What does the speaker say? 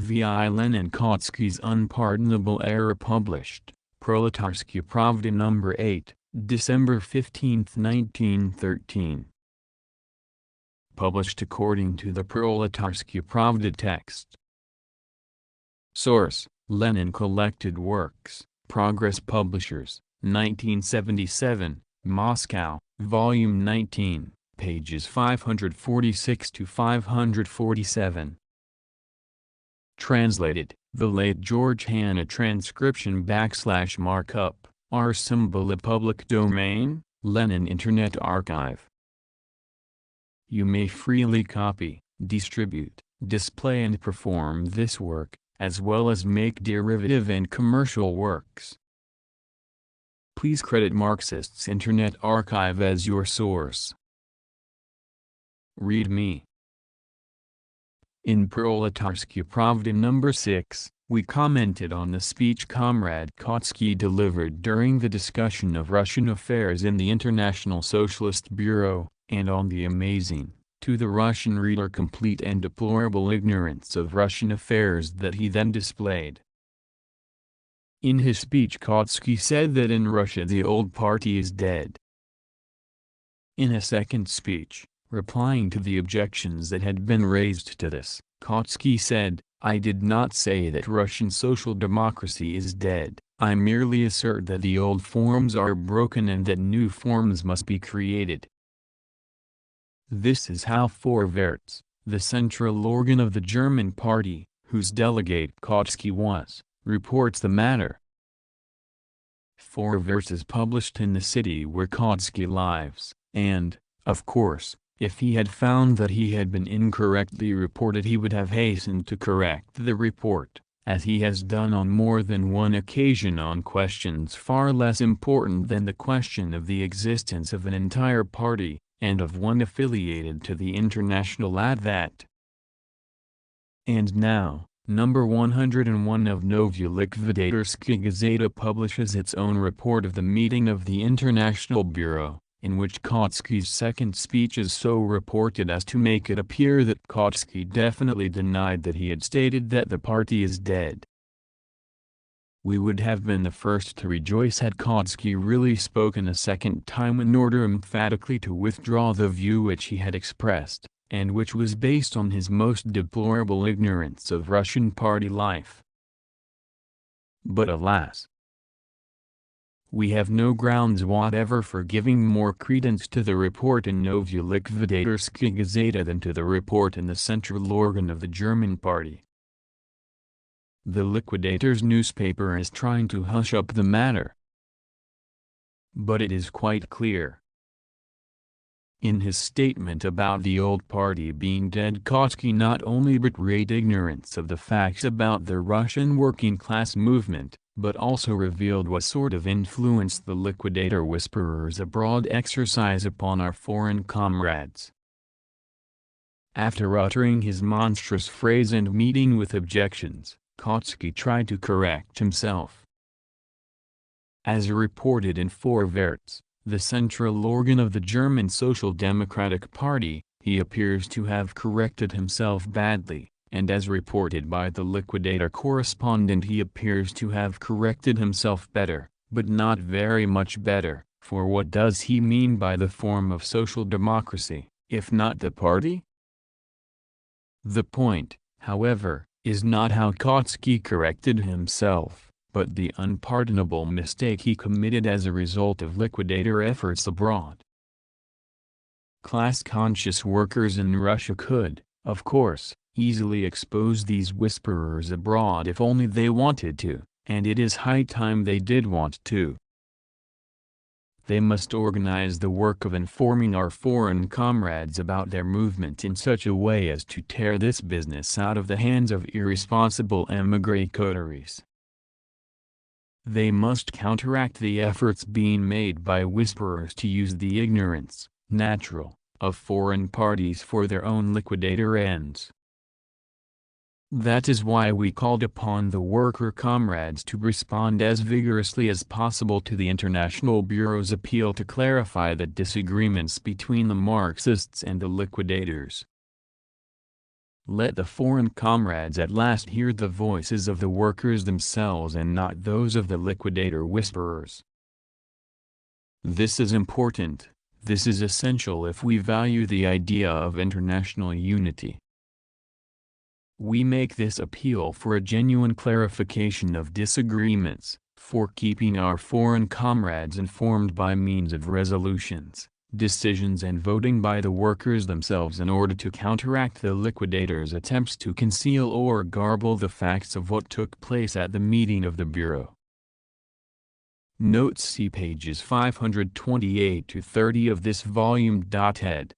V.I. Lenin Kautsky's Unpardonable Error published, Proletarsky Pravda No. 8, December 15, 1913. Published according to the Proletarsky Pravda text. Source: Lenin Collected Works, Progress Publishers, 1977, Moscow, Volume 19, pages 546 to 547. Translated, the late George Hanna. Transcription / markup, R symbol. Public domain, Lenin Internet Archive. You may freely copy, distribute, display and perform this work, as well as make derivative and commercial works. Please credit Marxist's Internet Archive as your source. Read me. In Proletarsky Pravda No. 6, we commented on the speech Comrade Kautsky delivered during the discussion of Russian affairs in the International Socialist Bureau, and on the amazing, to the Russian reader, complete and deplorable ignorance of Russian affairs that he then displayed. In his speech, Kautsky said that in Russia the old party is dead. In a second speech, replying to the objections that had been raised to this, Kautsky said, "I did not say that Russian social democracy is dead, I merely assert that the old forms are broken and that new forms must be created." This is how Vorwärts, the central organ of the German party, whose delegate Kautsky was, reports the matter. Vorwärts is published in the city where Kautsky lives, and, of course, if he had found that he had been incorrectly reported, he would have hastened to correct the report, as he has done on more than one occasion on questions far less important than the question of the existence of an entire party, and of one affiliated to the International at that. And now, number 101 of Novaya Liquidatorskaya Gazeta publishes its own report of the meeting of the International Bureau, in which Kautsky's second speech is so reported as to make it appear that Kautsky definitely denied that he had stated that the party is dead. We would have been the first to rejoice had Kautsky really spoken a second time in order emphatically to withdraw the view which he had expressed, and which was based on his most deplorable ignorance of Russian party life. But alas! We have no grounds whatever for giving more credence to the report in Novaya Liquidatorskaya Gazeta than to the report in the central organ of the German party. The Liquidators newspaper is trying to hush up the matter. But it is quite clear. In his statement about the old party being dead, Kautsky not only betrayed ignorance of the facts about the Russian working class movement, but also revealed what sort of influence the liquidator whisperers abroad exercise upon our foreign comrades. After uttering his monstrous phrase and meeting with objections, Kautsky tried to correct himself. As reported in Vorwärts, the central organ of the German Social Democratic Party, he appears to have corrected himself badly, and as reported by the Liquidator correspondent, he appears to have corrected himself better, but not very much better, for what does he mean by the form of social democracy, if not the party? The point, however, is not how Kautsky corrected himself, but the unpardonable mistake he committed as a result of liquidator efforts abroad. Class-conscious workers in Russia could, of course, easily expose these whisperers abroad if only they wanted to, and it is high time they did want to. They must organize the work of informing our foreign comrades about their movement in such a way as to tear this business out of the hands of irresponsible émigré coteries. They must counteract the efforts being made by whisperers to use the ignorance, natural, of foreign parties for their own liquidator ends. That is why we called upon the worker comrades to respond as vigorously as possible to the International Bureau's appeal to clarify the disagreements between the Marxists and the liquidators. Let the foreign comrades at last hear the voices of the workers themselves and not those of the liquidator whisperers. This is important, this is essential if we value the idea of international unity. We make this appeal for a genuine clarification of disagreements, for keeping our foreign comrades informed by means of resolutions, decisions and voting by the workers themselves in order to counteract the liquidators' attempts to conceal or garble the facts of what took place at the meeting of the Bureau. Notes: see pages 528 to 30 of this volume. Head